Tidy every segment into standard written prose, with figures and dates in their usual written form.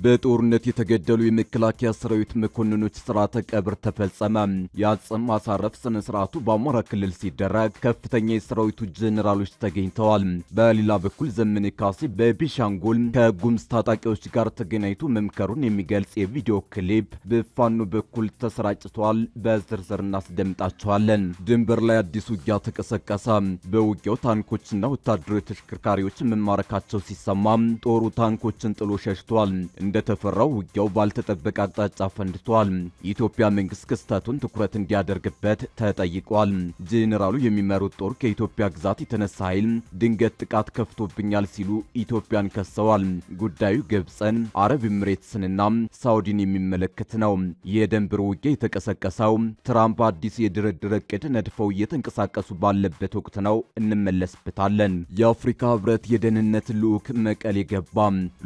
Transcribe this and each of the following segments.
በጦርነት የተገደሉ የመከላከያ ሰራዊት መኮንኖች ስርዓተ ቀብር ተፈጸመ። የአጽም ማሳረፍ ስነ ስርዓቱ በአማራ ክልል ሲደረግ ከፍተኛ የሰራዊቱ ጄኔራሎች ተገኝተዋል። በሌላ በኩል ዘመነ ካሴ በቤኒሻንጉል ከጉምዝ ታጣቂዎች ጋር ተገናኝቶ መምከሩን የሚገልጽ የቪዲዮ ክሊፕ በፋኖ በኩል ተሰራጭቷል። በዝርዝር እናስደምጣቸዋለን። ድንበር ላይ አዲስ ውጊያ ተቀሰቀሰ። በውጊያው ታንኮችና ወታደራዊ ተሽከርካሪዎች መማረካቸው ሲሰማ ጦሩ ታንኮችን ጥሎ ሸሽቷል። እንደተፈራው ውጊያው ባልተጠበቀ አቅጣጫ ፈንድቷል። የኢትዮጵያ መንግስት ክስተቱን ትኩረት እንዲያደርግበት ተጠይቋል። ጄኔራሉ የሚመሩት ጦር ከኢትዮጵያ ግዛት የተነሳ ኃይል ድንገት ጥቃት ከፍቶብኛል ሲሉ ኢትዮጵያን ከሰዋል። ጉዳዩ ግብፅን፣ አረብ ኤምሬትስንና ሳውዲን የሚመለከት ነው። የድንበር ውጊያ የተቀሰቀሰው ትራምፕ አዲስ የድርድር ዕቅድ ነድፈው እየተንቀሳቀሱ ባለበት ወቅት ነው። እንመለስበታለን። የአፍሪካ ህብረት የደህንነት ልዑክ መቀሌ ገባ።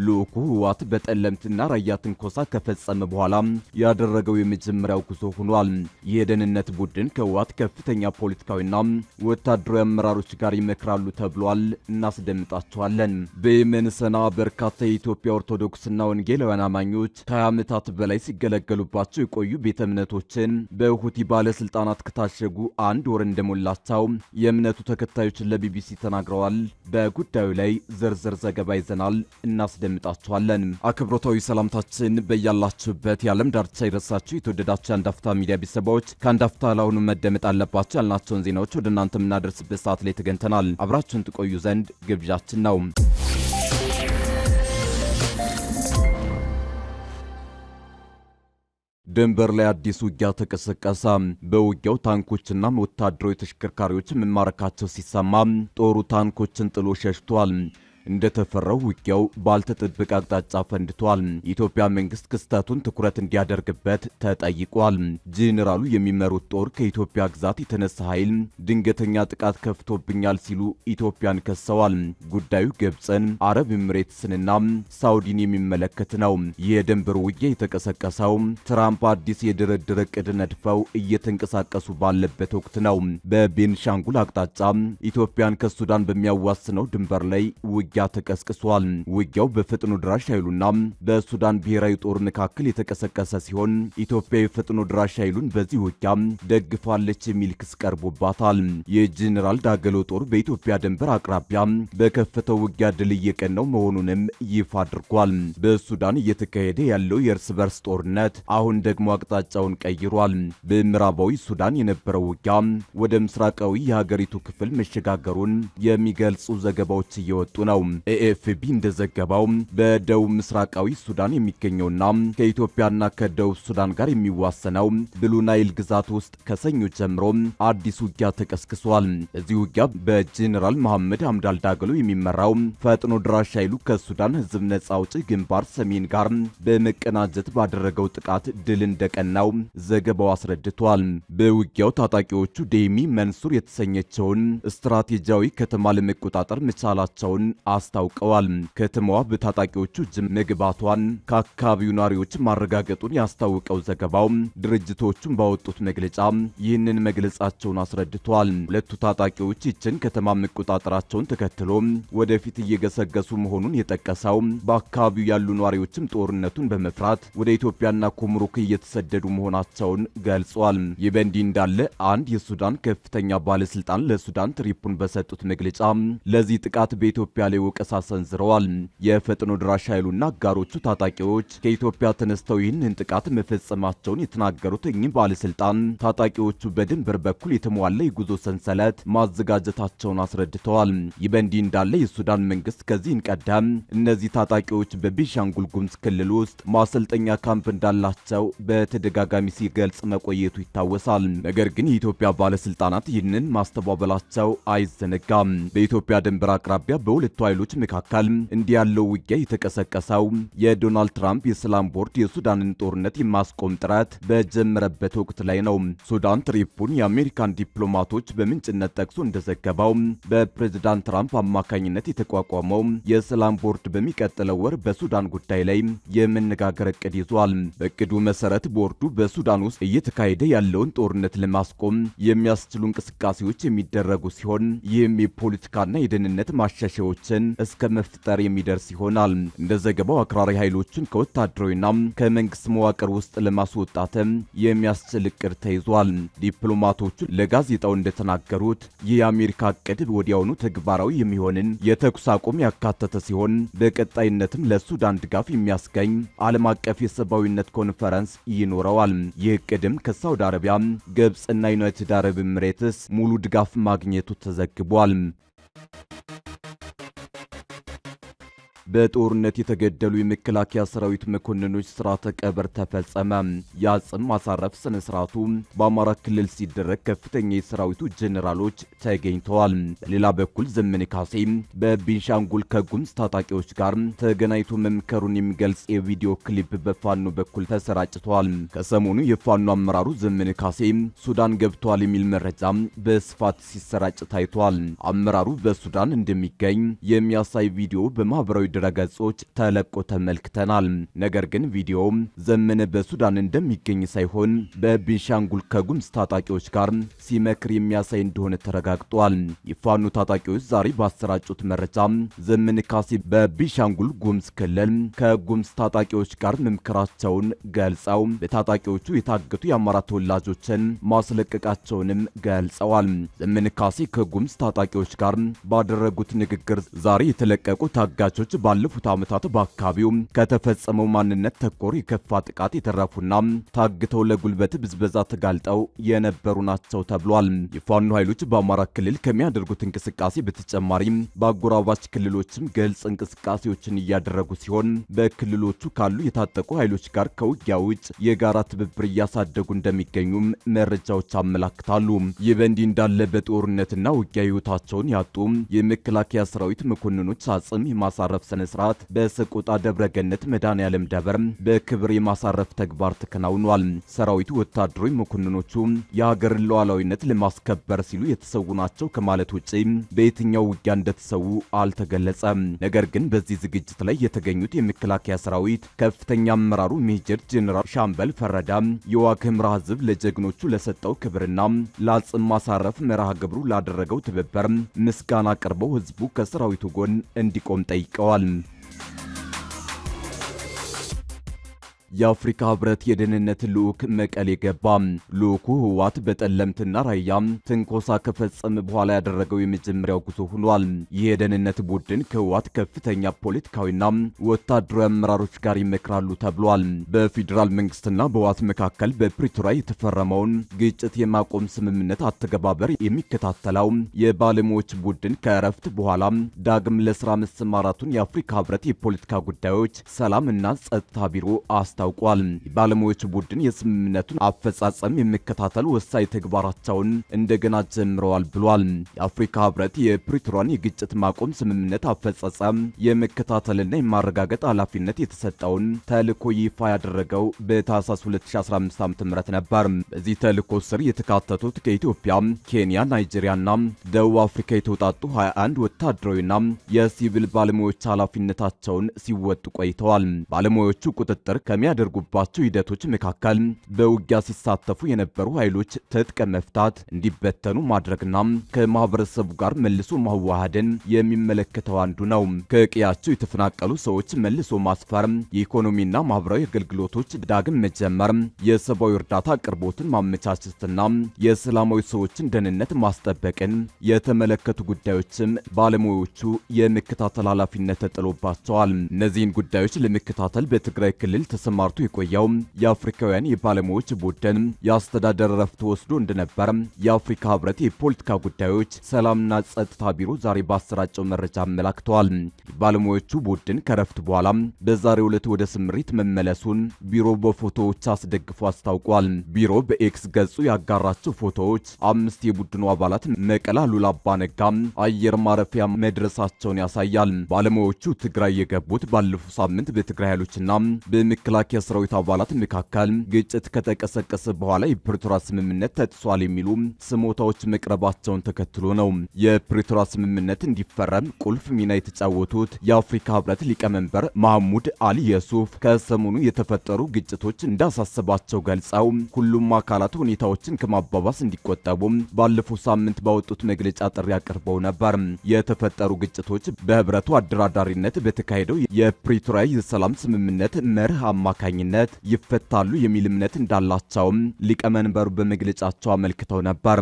ልዑኩ ህወሓት በጠለምትና ራያ ትንኮሳ ከፈጸመ በኋላ ያደረገው የመጀመሪያው ጉዞ ሆኗል። የደህንነት ቡድን ከህወሓት ከፍተኛ ፖለቲካዊና ወታደራዊ አመራሮች ጋር ይመክራሉ ተብሏል። እናስደምጣቸዋለን። በየመን ሰና በርካታ የኢትዮጵያ ኦርቶዶክስና ወንጌላውያን አማኞች ከ20 ዓመታት በላይ ሲገለገሉባቸው የቆዩ ቤተ እምነቶችን በሁቲ ባለስልጣናት ከታሸጉ አንድ ወር እንደሞላቸው የእምነቱ ተከታዮች ለቢቢሲ ተናግረዋል። በጉዳዩ ላይ ዝርዝር ዘገባ ይዘናል። እናስደምጣቸዋለን። አክብሮታዊ ሰላምታችን በያላችሁበት የዓለም ዳርቻ ይድረሳችሁ። የተወደዳችሁ የአንዳፍታ ሚዲያ ቤተሰቦች ከአንዳፍታ ለአሁኑ መደመጥ አለባቸው ያልናቸውን ዜናዎች ወደ እናንተ የምናደርስበት ሰዓት ላይ ተገኝተናል። አብራችሁን ትቆዩ ዘንድ ግብዣችን ነው። ድንበር ላይ አዲስ ውጊያ ተቀሰቀሰ። በውጊያው ታንኮችና ወታደራዊ ተሽከርካሪዎች መማረካቸው ሲሰማ ጦሩ ታንኮችን ጥሎ ሸሽቷል። እንደተፈራው ውጊያው ባልተጠበቀ አቅጣጫ ፈንድቷል። የኢትዮጵያ መንግስት ክስተቱን ትኩረት እንዲያደርግበት ተጠይቋል። ጄኔራሉ የሚመሩት ጦር ከኢትዮጵያ ግዛት የተነሳ ኃይል ድንገተኛ ጥቃት ከፍቶብኛል ሲሉ ኢትዮጵያን ከሰዋል። ጉዳዩ ግብፅን፣ አረብ ኤምሬትስንና ሳውዲን የሚመለከት ነው። የድንበር ውጊያ የተቀሰቀሰው ትራምፕ አዲስ የድርድር ዕቅድ ነድፈው እየተንቀሳቀሱ ባለበት ወቅት ነው። በቤኒሻንጉል አቅጣጫ ኢትዮጵያን ከሱዳን በሚያዋስነው ድንበር ላይ ውጊያ ተቀስቅሷል። ውጊያው በፈጥኖ ድራሽ ኃይሉና በሱዳን ብሔራዊ ጦር መካከል የተቀሰቀሰ ሲሆን ኢትዮጵያ የፈጥኖ ድራሽ ኃይሉን በዚህ ውጊያ ደግፋለች የሚል ክስ ቀርቦባታል። የጄኔራል ዳገሎ ጦር በኢትዮጵያ ድንበር አቅራቢያ በከፈተው ውጊያ ድል እየቀናው መሆኑንም ይፋ አድርጓል። በሱዳን እየተካሄደ ያለው የእርስ በርስ ጦርነት አሁን ደግሞ አቅጣጫውን ቀይሯል። በምዕራባዊ ሱዳን የነበረው ውጊያ ወደ ምስራቃዊ የሀገሪቱ ክፍል መሸጋገሩን የሚገልጹ ዘገባዎች እየወጡ ነው። ኤኤፍቢ እንደዘገባው በደቡብ ምስራቃዊ ሱዳን የሚገኘውና ከኢትዮጵያና ከደቡብ ሱዳን ጋር የሚዋሰነው ብሉ ናይል ግዛት ውስጥ ከሰኞ ጀምሮ አዲስ ውጊያ ተቀስቅሷል። እዚህ ውጊያ በጄኔራል መሐመድ ሐምዳል ዳገሎ የሚመራው ፈጥኖ ድራሽ ኃይሉ ከሱዳን ህዝብ ነጻ አውጪ ግንባር ሰሜን ጋር በመቀናጀት ባደረገው ጥቃት ድል እንደቀናው ዘገባው አስረድቷል። በውጊያው ታጣቂዎቹ ዴሚ መንሱር የተሰኘችውን ስትራቴጂያዊ ከተማ ለመቆጣጠር መቻላቸውን አስታውቀዋል። ከተማዋ በታጣቂዎቹ እጅ መግባቷን ከአካባቢው ነዋሪዎች ማረጋገጡን ያስታወቀው ዘገባው ድርጅቶቹን ባወጡት መግለጫ ይህንን መግለጻቸውን አስረድቷል። ሁለቱ ታጣቂዎች ይችን ከተማ መቆጣጠራቸውን ተከትሎ ወደፊት እየገሰገሱ መሆኑን የጠቀሰው በአካባቢው ያሉ ነዋሪዎችም ጦርነቱን በመፍራት ወደ ኢትዮጵያና ኮሞሮክ እየተሰደዱ መሆናቸውን ገልጿል። ይህ በእንዲህ እንዳለ አንድ የሱዳን ከፍተኛ ባለስልጣን ለሱዳን ትሪቡን በሰጡት መግለጫ ለዚህ ጥቃት በኢትዮጵያ ላይ ወቀሳ ሰንዝረዋል። የፈጥኖ ድራሽ ኃይሉና አጋሮቹ ታጣቂዎች ከኢትዮጵያ ተነስተው ይህንን ጥቃት መፈጸማቸውን የተናገሩት እኚህ ባለስልጣን ታጣቂዎቹ በድንበር በኩል የተሟላ የጉዞ ሰንሰለት ማዘጋጀታቸውን አስረድተዋል። ይህ በእንዲህ እንዳለ የሱዳን መንግስት ከዚህን ቀደም እነዚህ ታጣቂዎች በቤኒሻንጉል ጉሙዝ ክልል ውስጥ ማሰልጠኛ ካምፕ እንዳላቸው በተደጋጋሚ ሲገልጽ መቆየቱ ይታወሳል። ነገር ግን የኢትዮጵያ ባለስልጣናት ይህንን ማስተባበላቸው አይዘነጋም። በኢትዮጵያ ድንበር አቅራቢያ በሁለቱ ኃይሎች መካከል እንዲህ ያለው ውጊያ የተቀሰቀሰው የዶናልድ ትራምፕ የሰላም ቦርድ የሱዳንን ጦርነት የማስቆም ጥረት በጀመረበት ወቅት ላይ ነው። ሱዳን ትሪቡን የአሜሪካን ዲፕሎማቶች በምንጭነት ጠቅሶ እንደዘገበው በፕሬዝዳንት ትራምፕ አማካኝነት የተቋቋመው የሰላም ቦርድ በሚቀጥለው ወር በሱዳን ጉዳይ ላይ የመነጋገር እቅድ ይዟል። በእቅዱ መሰረት ቦርዱ በሱዳን ውስጥ እየተካሄደ ያለውን ጦርነት ለማስቆም የሚያስችሉ እንቅስቃሴዎች የሚደረጉ ሲሆን ይህም የፖለቲካና የደህንነት ማሻሻያዎችን ግጭትን እስከ መፍጠር የሚደርስ ይሆናል። እንደ ዘገባው አክራሪ ኃይሎችን ከወታደራዊና ከመንግስት መዋቅር ውስጥ ለማስወጣት የሚያስችል እቅድ ተይዟል። ዲፕሎማቶቹ ለጋዜጣው እንደተናገሩት ይህ የአሜሪካ እቅድ ወዲያውኑ ተግባራዊ የሚሆንን የተኩስ አቁም ያካተተ ሲሆን በቀጣይነትም ለሱዳን ድጋፍ የሚያስገኝ ዓለም አቀፍ የሰብአዊነት ኮንፈረንስ ይኖረዋል። ይህ እቅድም ከሳውዲ አረቢያ፣ ግብፅና ዩናይትድ አረብ ኤምሬትስ ሙሉ ድጋፍ ማግኘቱ ተዘግቧል። በጦርነት የተገደሉ የመከላከያ ሰራዊት መኮንኖች ስርዓተ ቀብር ተፈጸመ። የአጽም ማሳረፍ ስነ ስርዓቱ በአማራ ክልል ሲደረግ ከፍተኛ የሰራዊቱ ጄኔራሎች ተገኝተዋል። በሌላ በኩል ዘመነ ካሴ በቤንሻንጉል ከጉምዝ ታጣቂዎች ጋር ተገናኝቶ መምከሩን የሚገልጽ የቪዲዮ ክሊፕ በፋኖ በኩል ተሰራጭቷል። ከሰሞኑ የፋኖ አመራሩ ዘመነ ካሴ ሱዳን ገብቷል የሚል መረጃ በስፋት ሲሰራጭ ታይቷል። አመራሩ በሱዳን እንደሚገኝ የሚያሳይ ቪዲዮ በማህበራዊ ድረገጾች ተለቆ ተመልክተናል። ነገር ግን ቪዲዮው ዘመነ በሱዳን እንደሚገኝ ሳይሆን በቤንሻንጉል ከጉምዝ ታጣቂዎች ጋር ሲመክር የሚያሳይ እንደሆነ ተረጋግጧል። የፋኖ ታጣቂዎች ዛሬ ባሰራጩት መረጃ ዘመነ ካሴ በቤንሻንጉል ጉምዝ ክልል ከጉምዝ ታጣቂዎች ጋር መምከራቸውን ገልጸው በታጣቂዎቹ የታገቱ የአማራ ተወላጆችን ማስለቀቃቸውንም ገልጸዋል። ዘመነ ካሴ ከጉምዝ ታጣቂዎች ጋር ባደረጉት ንግግር ዛሬ የተለቀቁ ታጋቾች ባለፉት ዓመታት በአካባቢው ከተፈጸመው ማንነት ተኮር የከፋ ጥቃት የተረፉና ታግተው ለጉልበት ብዝበዛ ተጋልጠው የነበሩ ናቸው ተብሏል። የፋኖ ኃይሎች በአማራ ክልል ከሚያደርጉት እንቅስቃሴ በተጨማሪ በአጎራባች ክልሎችም ግልጽ እንቅስቃሴዎችን እያደረጉ ሲሆን በክልሎቹ ካሉ የታጠቁ ኃይሎች ጋር ከውጊያ ውጭ የጋራ ትብብር እያሳደጉ እንደሚገኙም መረጃዎች አመላክታሉ። ይህ በእንዲህ እንዳለ በጦርነትና ውጊያ ሕይወታቸውን ያጡ የመከላከያ ሰራዊት መኮንኖች አጽም የማሳረፍ ስነ ስርዓት በሰቆጣ ደብረገነት መድኃኔዓለም ደብር በክብር የማሳረፍ ተግባር ተከናውኗል። ሰራዊቱ ወታደራዊ መኮንኖቹ የሀገርን ሉዓላዊነት ለማስከበር ሲሉ የተሰዉ ናቸው ከማለት ውጪ በየትኛው ውጊያ እንደተሰዉ አልተገለጸም። ነገር ግን በዚህ ዝግጅት ላይ የተገኙት የመከላከያ ሰራዊት ከፍተኛ አመራሩ ሜጀር ጄኔራል ሻምበል ፈረዳ የዋግ ኽምራ ህዝብ ለጀግኖቹ ለሰጠው ክብርና ለአጽም ማሳረፍ መርሃ ግብሩ ላደረገው ትብብር ምስጋና አቅርበው ህዝቡ ከሰራዊቱ ጎን እንዲቆም ጠይቀዋል። የአፍሪካ ህብረት የደህንነት ልዑክ መቀሌ ገባ። ልዑኩ ህወሓት በጠለምትና ራያ ትንኮሳ ከፈጸመ በኋላ ያደረገው የመጀመሪያው ጉዞ ሆኗል። ይህ የደህንነት ቡድን ከህወሓት ከፍተኛ ፖለቲካዊና ወታደራዊ አመራሮች ጋር ይመክራሉ ተብሏል። በፌዴራል መንግስትና በህወሓት መካከል በፕሪቶሪያ የተፈረመውን ግጭት የማቆም ስምምነት አተገባበር የሚከታተለው የባለሙያዎች ቡድን ከእረፍት በኋላ ዳግም ለስራ መሰማራቱን የአፍሪካ ህብረት የፖለቲካ ጉዳዮች ሰላምና ጸጥታ ቢሮ ታውቋል። የባለሙያዎች ቡድን የስምምነቱን አፈጻጸም የሚከታተል ወሳኝ ተግባራቸውን እንደገና ጀምረዋል ብሏል። የአፍሪካ ህብረት የፕሪቶሪያን የግጭት ማቆም ስምምነት አፈጻጸም የመከታተልና የማረጋገጥ ኃላፊነት የተሰጠውን ተልዕኮ ይፋ ያደረገው በታህሳስ 2015 ዓ.ም ነበር። በዚህ ተልዕኮ ስር የተካተቱት ከኢትዮጵያ፣ ኬንያ፣ ናይጄሪያና ደቡብ አፍሪካ የተውጣጡ 21 ወታደራዊና የሲቪል ባለሙያዎች ኃላፊነታቸውን ሲወጡ ቆይተዋል። ባለሙያዎቹ ቁጥጥር ከሚያደርጉባቸው ሂደቶች መካከል በውጊያ ሲሳተፉ የነበሩ ኃይሎች ትጥቅ መፍታት፣ እንዲበተኑ ማድረግና ከማህበረሰቡ ጋር መልሶ ማዋሃድን የሚመለከተው አንዱ ነው። ከቀያቸው የተፈናቀሉ ሰዎች መልሶ ማስፈር፣ የኢኮኖሚና ማህበራዊ አገልግሎቶች ዳግም መጀመር፣ የሰብአዊ እርዳታ አቅርቦትን ማመቻቸትና የሰላማዊ ሰዎችን ደህንነት ማስጠበቅን የተመለከቱ ጉዳዮችም ባለሙያዎቹ የመከታተል ኃላፊነት ተጥሎባቸዋል። እነዚህን ጉዳዮች ለመከታተል በትግራይ ክልል ተሰማርቶ የቆየው የአፍሪካውያን የባለሙያዎች ቡድን የአስተዳደር ረፍት ወስዶ እንደነበር የአፍሪካ ህብረት የፖለቲካ ጉዳዮች ሰላምና ጸጥታ ቢሮ ዛሬ ባሰራጨው መረጃ አመላክተዋል። የባለሙያዎቹ ቡድን ከረፍት በኋላ በዛሬው ዕለት ወደ ስምሪት መመለሱን ቢሮ በፎቶዎች አስደግፎ አስታውቋል። ቢሮ በኤክስ ገጹ ያጋራቸው ፎቶዎች 5 የቡድኑ አባላት መቀለ ሉላ አባነጋ አየር ማረፊያ መድረሳቸውን ያሳያል። ባለሙያዎቹ ትግራይ የገቡት ባለፈው ሳምንት በትግራይ ኃይሎችና በመከላከያ መከላከያ ሰራዊት አባላት መካከል ግጭት ከተቀሰቀሰ በኋላ የፕሪቶሪያ ስምምነት ተጥሷል የሚሉ ስሞታዎች መቅረባቸውን ተከትሎ ነው። የፕሪቶሪያ ስምምነት እንዲፈረም ቁልፍ ሚና የተጫወቱት የአፍሪካ ህብረት ሊቀመንበር መሐሙድ አሊ የሱፍ ከሰሞኑ የተፈጠሩ ግጭቶች እንዳሳሰባቸው ገልጸው ሁሉም አካላት ሁኔታዎችን ከማባባስ እንዲቆጠቡ ባለፈው ሳምንት ባወጡት መግለጫ ጥሪ አቅርበው ነበር። የተፈጠሩ ግጭቶች በህብረቱ አደራዳሪነት በተካሄደው የፕሪቶሪያ የሰላም ስምምነት መርህ አማካኝነት ይፈታሉ የሚል እምነት እንዳላቸው ሊቀመንበሩ በመግለጫቸው አመልክተው ነበር።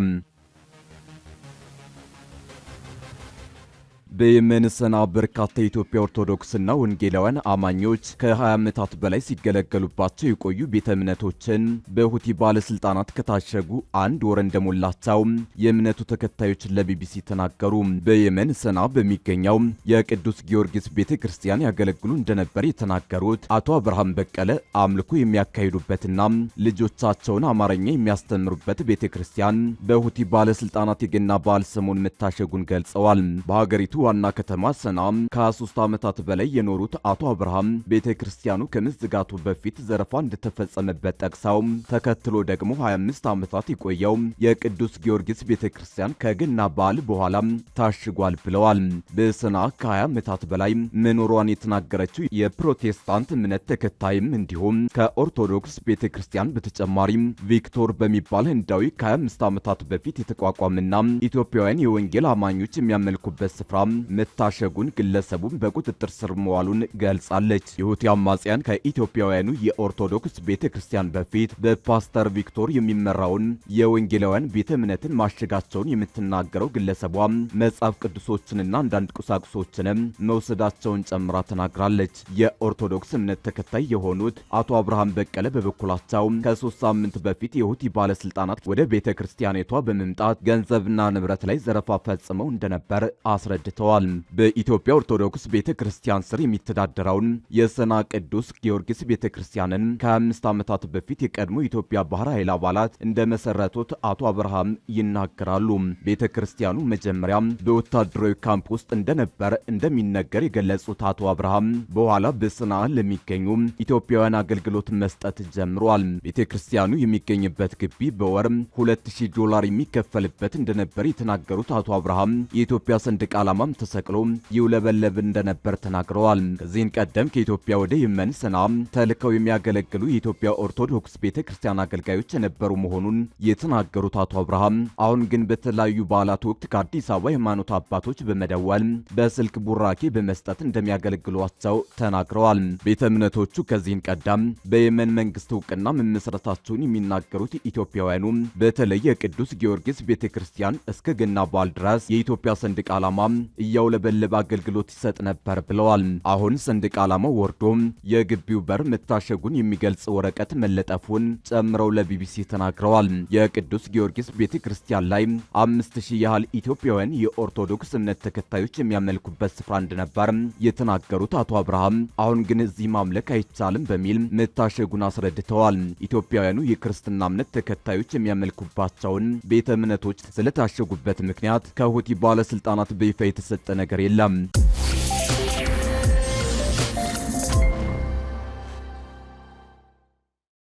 በየመን ሰና በርካታ የኢትዮጵያ ኦርቶዶክስና ወንጌላውያን አማኞች ከ20 ዓመታት በላይ ሲገለገሉባቸው የቆዩ ቤተ እምነቶችን በሁቲ ባለስልጣናት ከታሸጉ አንድ ወር እንደሞላቸው የእምነቱ ተከታዮች ለቢቢሲ ተናገሩ። በየመን ሰና በሚገኘው የቅዱስ ጊዮርጊስ ቤተ ክርስቲያን ያገለግሉ እንደነበር የተናገሩት አቶ አብርሃም በቀለ አምልኮ የሚያካሂዱበትና ልጆቻቸውን አማርኛ የሚያስተምሩበት ቤተ ክርስቲያን በሁቲ ባለስልጣናት የገና በዓል ሰሞን መታሸጉን ገልጸዋል። በሀገሪቱ ዋና ከተማ ሰና ከ23 ዓመታት በላይ የኖሩት አቶ አብርሃም ቤተ ክርስቲያኑ ከመዘጋቱ በፊት ዘረፋ እንደተፈጸመበት ጠቅሰው ተከትሎ ደግሞ 25 ዓመታት የቆየው የቅዱስ ጊዮርጊስ ቤተ ክርስቲያን ከገና በዓል በኋላ ታሽጓል ብለዋል። በሰና ከ20 ዓመታት በላይ መኖሯን የተናገረችው የፕሮቴስታንት እምነት ተከታይም እንዲሁም ከኦርቶዶክስ ቤተ ክርስቲያን በተጨማሪ ቪክቶር በሚባል ህንዳዊ ከ25 ዓመታት በፊት የተቋቋመና ኢትዮጵያውያን የወንጌል አማኞች የሚያመልኩበት ስፍራ መታሸጉን ግለሰቡን በቁጥጥር ስር መዋሉን ገልጻለች። የሁቲ አማጽያን ከኢትዮጵያውያኑ የኦርቶዶክስ ቤተክርስቲያን በፊት በፓስተር ቪክቶር የሚመራውን የወንጌላውያን ቤተ እምነትን ማሸጋቸውን የምትናገረው ግለሰቧ መጽሐፍ ቅዱሶችንና አንዳንድ ቁሳቁሶችንም መውሰዳቸውን ጨምራ ተናግራለች። የኦርቶዶክስ እምነት ተከታይ የሆኑት አቶ አብርሃም በቀለ በበኩላቸው ከ3 ሳምንት በፊት የሁቲ ባለስልጣናት ወደ ቤተ ክርስቲያኒቷ በመምጣት ገንዘብና ንብረት ላይ ዘረፋ ፈጽመው እንደነበር አስረድተዋል። በኢትዮጵያ ኦርቶዶክስ ቤተ ክርስቲያን ስር የሚተዳደረውን የሰና ቅዱስ ጊዮርጊስ ቤተ ክርስቲያንን ከ25 ዓመታት በፊት የቀድሞ የኢትዮጵያ ባህር ኃይል አባላት እንደመሰረቱት አቶ አብርሃም ይናገራሉ። ቤተ ክርስቲያኑ መጀመሪያ በወታደራዊ ካምፕ ውስጥ እንደነበር እንደሚነገር የገለጹት አቶ አብርሃም በኋላ በሰና ለሚገኙ ኢትዮጵያውያን አገልግሎት መስጠት ጀምሯል። ቤተ ክርስቲያኑ የሚገኝበት ግቢ በወር $2000 የሚከፈልበት እንደነበር የተናገሩት አቶ አብርሃም የኢትዮጵያ ሰንደቅ ዓላማ ተሰቅሎ ይውለበለብ እንደነበር ተናግረዋል። ከዚህን ቀደም ከኢትዮጵያ ወደ የመን ሰና ተልከው የሚያገለግሉ የኢትዮጵያ ኦርቶዶክስ ቤተክርስቲያን አገልጋዮች የነበሩ መሆኑን የተናገሩት አቶ አብርሃም አሁን ግን በተለያዩ በዓላት ወቅት ከአዲስ አበባ የሃይማኖት አባቶች በመደወል በስልክ ቡራኬ በመስጠት እንደሚያገለግሏቸው ተናግረዋል። ቤተ እምነቶቹ ከዚህን ቀደም በየመን መንግስት እውቅና መመስረታቸውን የሚናገሩት ኢትዮጵያውያኑ በተለይ የቅዱስ ጊዮርጊስ ቤተክርስቲያን እስከ ገና በዓል ድረስ የኢትዮጵያ ሰንደቅ ዓላማ እያውለበለበ አገልግሎት ይሰጥ ነበር ብለዋል። አሁን ሰንደቅ ዓላማው ወርዶ የግቢው በር መታሸጉን የሚገልጽ ወረቀት መለጠፉን ጨምረው ለቢቢሲ ተናግረዋል። የቅዱስ ጊዮርጊስ ቤተክርስቲያን ላይ 5000 ያህል ኢትዮጵያውያን የኦርቶዶክስ እምነት ተከታዮች የሚያመልኩበት ስፍራ እንደነበር የተናገሩት አቶ አብርሃም አሁን ግን እዚህ ማምለክ አይቻልም በሚል መታሸጉን አስረድተዋል። ኢትዮጵያውያኑ የክርስትና እምነት ተከታዮች የሚያመልኩባቸውን ቤተ እምነቶች ስለታሸጉበት ምክንያት ከሁቲ ባለስልጣናት በይፋ የተሰጠ ነገር የለም።